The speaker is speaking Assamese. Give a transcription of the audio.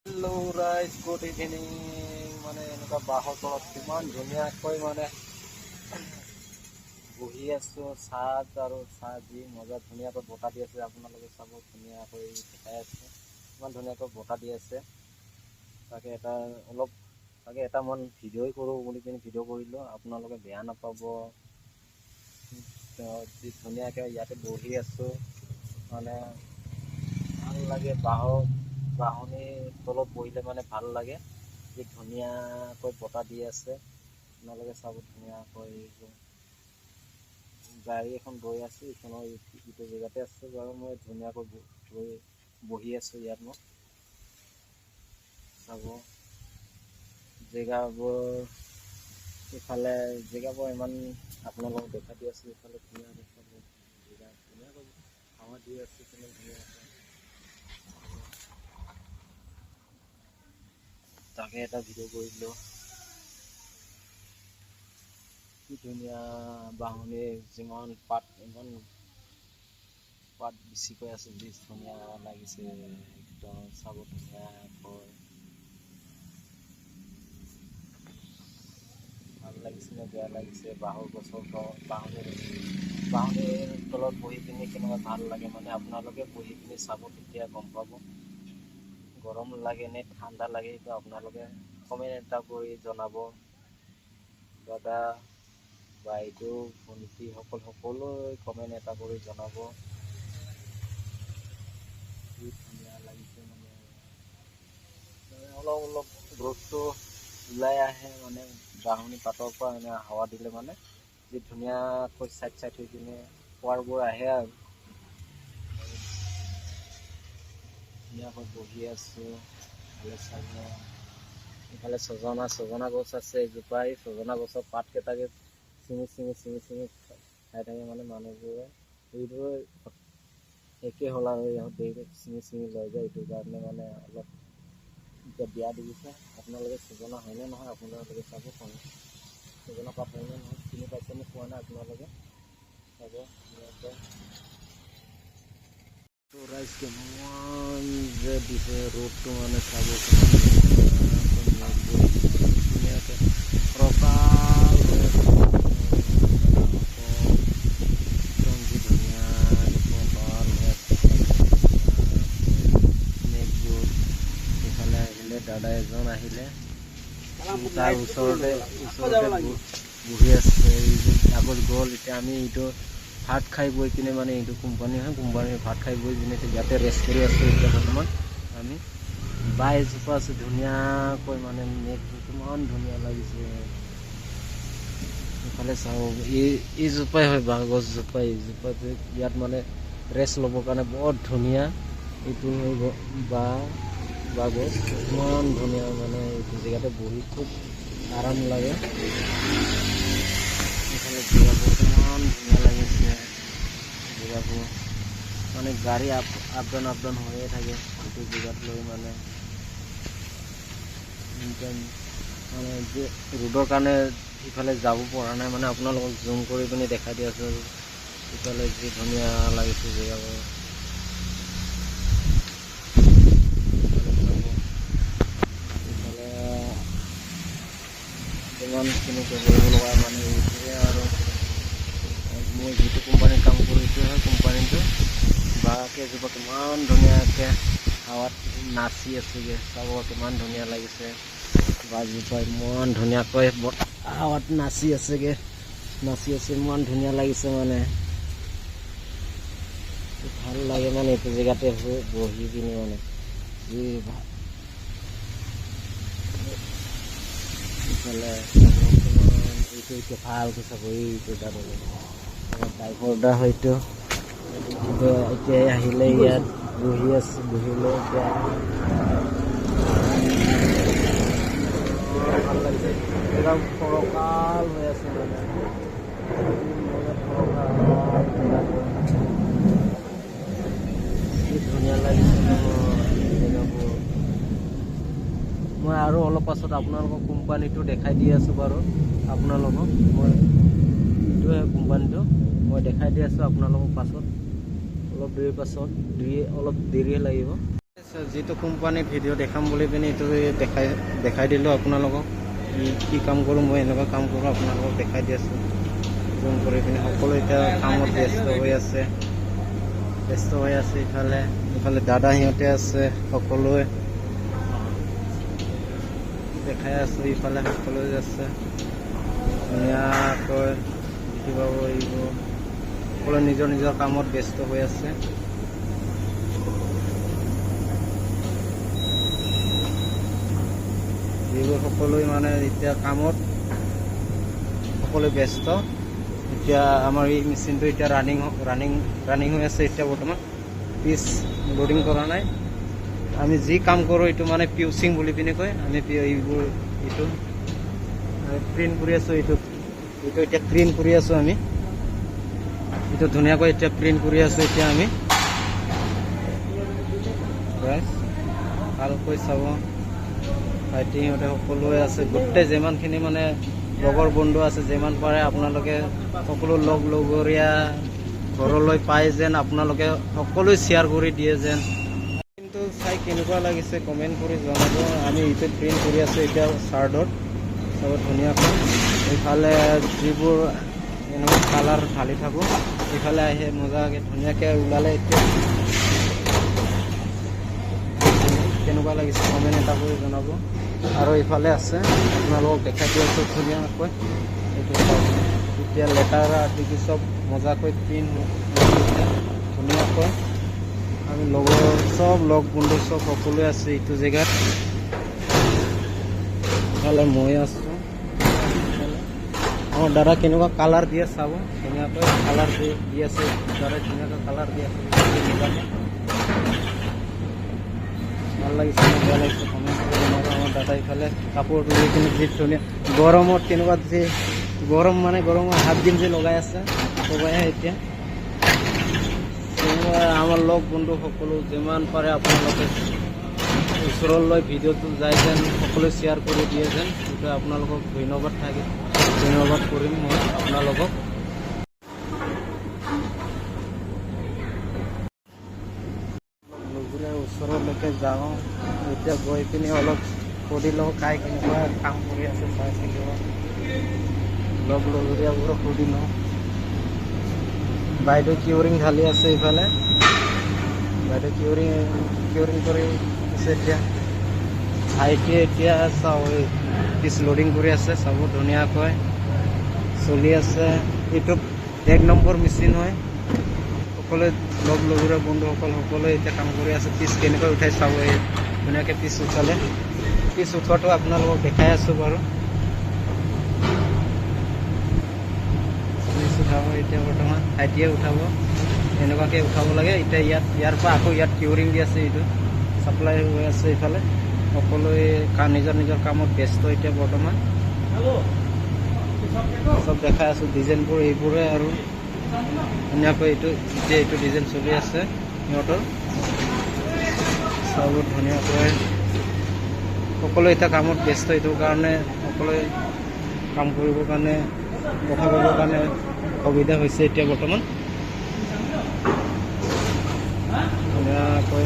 হেল্ল' ৰাইজ, গুড ইভিনিং। মানে এনেকুৱা বাঁহৰ তলত কিমান ধুনীয়াকৈ মানে বহি আছোঁ। চাহ আৰু চাহ দি মজা ধুনীয়াকৈ বতাহ দি আছে। আপোনালোকে চাব, ধুনীয়াকৈ দেখাই আছে ইমান ধুনীয়াকৈ বতাহ দি আছে। তাকে এটা মই ভিডিঅ'ই কৰোঁ বুলি কিনে ভিডিঅ' কৰিলোঁ। আপোনালোকে বেয়া নাপাব। যি ধুনীয়াকৈ ইয়াতে বহি আছোঁ, মানে ভাল লাগে। বাঁহনিৰ তলত বহিলে মানে ভাল লাগে। যি ধুনীয়াকৈ বতাহ দি আছে, আপোনালোকে চাব ধুনীয়াকৈ। গাড়ী এখন গৈ আছে, এইখনৰ ইটো জেগাতে আছে বাৰু। মই ধুনীয়াকৈ বহি আছোঁ ইয়াত। মই চাব জেগাবোৰ ইমান আপোনালোকক দেখা দি আছোঁ। ইফালে ধুনীয়াকৈ চাব, জেগা ধুনীয়াকৈ হাৱা দি আছে, কিমান ধুনীয়াকৈ। তাকে এটা ভিডিঅ' কৰিলোঁ। কি ধুনীয়া বাঁহনিৰ যিমান পাত, ইমান পাত বেছিকৈ আছে, যি ধুনীয়া লাগিছে একদম চাব ধুনীয়াকৈ। ভাল লাগিছে নে বেয়া লাগিছে? বাঁহৰ গছৰ তলত, বাঁহনিৰ তলত বহি পিনি কেনেকুৱা ভাল লাগে, মানে আপোনালোকে বহি পিনি চাব, তেতিয়া গম পাব। গৰম লাগে নে ঠাণ্ডা লাগে, সেইটো আপোনালোকে কমেণ্ট এটা কৰি জনাব। দাদা, বাইদেউ, ভণ্টিসকল সকলোৱে কমেণ্ট এটা কৰি জনাব। কি ধুনীয়া লাগিছে, মানে অলপ অলপ ৰ'দটো ওলাই আহে, মানে বাঁহনি পাতৰ পৰা এনে হাৱা দিলে মানে যি ধুনীয়াকৈ চাইড হৈ কিনে পোৱাৰবোৰ আহে আৰু ধুনীয়াকৈ বহি আছোঁ। ইফালে ছজনা গছ আছে এজোপা। এই ছজনা গছৰ পাতকেইটাকে ছিঙি খাই থাকে। মানে মানুহবোৰে এইবোৰে একে হ'ল আৰু ইহঁতে ছিঙি লৈ যায়। এইটো কাৰণে মানে অলপ এতিয়া বেয়া দেখিছে। আপোনালোকে ছজনা হয়নে নহয় আপোনালোকে চাব। ছজনা পাত হয়নে নহয় চিনি পাইছেনে পোৱা নাই আপোনালোকে চাব ধুনীয়াকৈ। ৰাইজ কিমান যে দিছে ৰ'দটো, মানে চাব কিমান ধুনীয়াকৈ ৰকাল হৈ আছে। একদম যি ধুনীয়া ৰকাল হৈ আছে মেঘবোৰ। ইফালে আহিলে দাদা এজন আহিলে, তাৰ ওচৰতে বহি আছে। আগত গ'ল, এতিয়া আমি এইটো ভাত খাই বৈ কিনে, মানে এইটো কোম্পানীৰ ভাত খাই বৈ কিনে ইয়াতে ৰেষ্ট কৰি আছোঁ। এতিয়া বৰ্তমান আমি বাঁহ এজোপা আছে ধুনীয়াকৈ, মানে মেঘবোৰ কিমান ধুনীয়া লাগিছে। ইফালে চাওঁ, এইজোপাই হয় বাঁহ গছজোপা। এইজোপাতে ইয়াত মানে ৰেষ্ট ল'বৰ কাৰণে বৰ ধুনীয়া। এইটো বাঁহ গছ ইমান ধুনীয়া, মানে এইটো জেগাতে বহি খুব আৰাম লাগে। এইফালে জেগাবোৰ ইমান ধুনীয়া লাগিছে। জেগাবোৰ মানে গাড়ী আপ ডাউন হৈয়ে থাকে এইটো জেগাত লৈ। মানে যে ৰ'দৰ কাৰণে ইফালে যাব পৰা নাই। মানে আপোনালোকক জুম কৰি পিনি দেখাই দি আছোঁ। ইফালে যি ধুনীয়া লাগিছে জেগাবোৰ। ইফালে ইমানখিনি কৰিব লগা, মানে এইটোৱে আৰু মই যিটো কোম্পানীত কাম কৰোঁ এইটোৱে হয় কোম্পানীটো। বাঁহকে এজোপা কিমান ধুনীয়াকৈ হাৱাত নাচি আছেগৈ, চাব কিমান ধুনীয়া লাগিছে। বাঁহজোপা ইমান ধুনীয়াকৈ হাৱাত নাচি আছে, ইমান ধুনীয়া লাগিছে। মানে ভাল লাগে, মানে এইটো জেগাতে বহি কিনি মানে যি ইফালে এইটো এতিয়া ভালকৈ চাব। এইটো ড্ৰাইভাৰদা হয়তো এতিয়া আহিলে, ইয়াত বহিলে এতিয়া ভাল লাগিছে। একদম ফৰকাল হৈ আছে, মানে কি ধুনীয়া লাগিছে জেগাবোৰ। মই আৰু অলপ পাছত আপোনালোকক কোম্পানীটো দেখাই দি আছোঁ বাৰু। আপোনালোকক মই এইটোৱে কোম্পানীটো মই দেখাই দি আছোঁ আপোনালোকক পাছত, অলপ দেৰি পাছত। অলপ দেৰিহে লাগিব। যিটো কোম্পানীত ভিডিঅ' দেখাম বুলি পিনে এইটো দেখাই দিলোঁ আপোনালোকক কি কাম কৰোঁ মই এনেকুৱা কাম কৰোঁ আপোনালোকক দেখাই দি আছোঁ জুম কৰি পিনে সকলো এতিয়া কামত ব্যস্ত হৈ আছে ইফালে দাদা সিহঁতে আছে সকলোৱে দেখাই আছোঁ ইফালে সকলোৱে আছে ধুনীয়াকৈ দেখি পাব এইবোৰ সকলোৱে নিজৰ কামত ব্যস্ত হৈ আছে এইবোৰ সকলোৱে মানে এতিয়া কামত সকলোৱে ব্যস্ত এতিয়া আমাৰ এই মেচিনটো এতিয়া ৰানিং হৈ আছে এতিয়া বৰ্তমান পিচ লোডিং কৰা নাই আমি যি কাম কৰোঁ এইটো মানে পিউচিং বুলি পিনে কয় আমি এইবোৰ এইটো প্ৰিণ্ট কৰি আছোঁ এইটো এতিয়া প্ৰিণ্ট কৰি আছোঁ আমি এইটো ধুনীয়াকৈ এতিয়া প্ৰিণ্ট কৰি আছোঁ এতিয়া আমি ভালকৈ চাব ভাইটি সিহঁতে সকলোৱে আছে গোটেই যিমানখিনি মানে লগৰ বন্ধু আছে যিমান পাৰে আপোনালোকে সকলো লগৰীয়া ঘৰলৈ পায় যেন আপোনালোকে সকলোৱে শ্বেয়াৰ কৰি দিয়ে যেন কিন্তু চাই কেনেকুৱা লাগিছে কমেণ্ট কৰি জনাব আমি এইটো প্ৰিণ্ট কৰি আছোঁ এতিয়া চাৰ্টত চব ধুনীয়াকৈ এইফালে যিবোৰ এনেকুৱা কালাৰ ঢালি থাকোঁ এইফালে আহি মজাকৈ ধুনীয়াকৈ ওলালে এতিয়া কেনেকুৱা লাগিছে কমেণ্ট এটা কৰি জনাব আৰু ইফালে আছে আপোনালোকক দেখাই দি আছোঁ ধুনীয়াকৈ এইটো এতিয়া লেটাৰ আদি চব মজাকৈ প্ৰিণ্ট ধুনীয়াকৈ আমি চব লগ বন্ধু চব সকলোৱে আছে এইটো জেগাত ইফালে মই আছোঁ আমাৰ দাদা কেনেকুৱা কালাৰ দিয়ে চাব ধুনীয়াকৈ কালাৰ দি আছে দাদা ধুনীয়াকৈ কালাৰ দি আছে ভাল লাগিছে বেয়া লাগিছে কমেণ্ট কৰি জনাব আমাৰ দাদা ইফালে কাপোৰ লৈ কিনে যি ধুনীয়া গৰমত কেনেকুৱা যে গৰমত হাফ গেঞ্জি লগাই আছে সবাই এতিয়া আমাৰ লগ বন্ধু সকলো যিমান পাৰে আপোনালোকে ওচৰলৈ ভিডিঅ'টো যাই যেন সকলোৱে শ্বেয়াৰ কৰি দিয়ে যেন সেইটো আপোনালোকক ধন্যবাদ কৰিম মই আপোনালোকক ওচৰলৈকে যাওঁ এতিয়া গৈ পিনি অলপ সুধি লওঁ কাই কেনেকুৱা কাম কৰি আছে চাই থাকিব লগৰীয়াবোৰক সুধি লওঁ বাইদেউ কিউৰিং ঢালি আছে ইফালে বাইদেউ কিউৰিং কৰি আছে এতিয়া ভাইটিয়ে এতিয়া চাওঁ পিচ লোডিং কৰি আছে চাব ধুনীয়াকৈ চলি আছে এইটো 1 নম্বৰ মেচিন হয় সকলোৱে লগৰীয়া বন্ধুসকল সকলোৱে এতিয়া কাম কৰি আছে পিচ কেনেকৈ উঠাই চাব ধুনীয়াকৈ পিচ উঠালে পিচ উঠোৱাটো আপোনালোকক দেখাই আছোঁ বাৰু পিচ উঠাব এতিয়া বৰ্তমান ভাইটিয়ে উঠাব এনেকুৱাকৈ উঠাব লাগে এতিয়া ইয়াৰ পৰা আকৌ ইয়াত কিউৰিং দি আছে এইটো ছাপ্লাই হৈ আছে ইফালে সকলোৱে নিজৰ কামত ব্যস্ত এতিয়া বৰ্তমান চব দেখাই আছোঁ ডিজাইনবোৰ এইবোৰে আৰু ধুনীয়াকৈ এইটো ডিজাইন চলি আছে সিহঁতৰ চব ধুনীয়াকৈ সকলোৱে এতিয়া কামত ব্যস্ত এইটোৰ কাৰণে সকলোৱে কাম কৰিবৰ কাৰণে কথা ক'বৰ কাৰণে সুবিধা হৈছে এতিয়া বৰ্তমান ধুনীয়াকৈ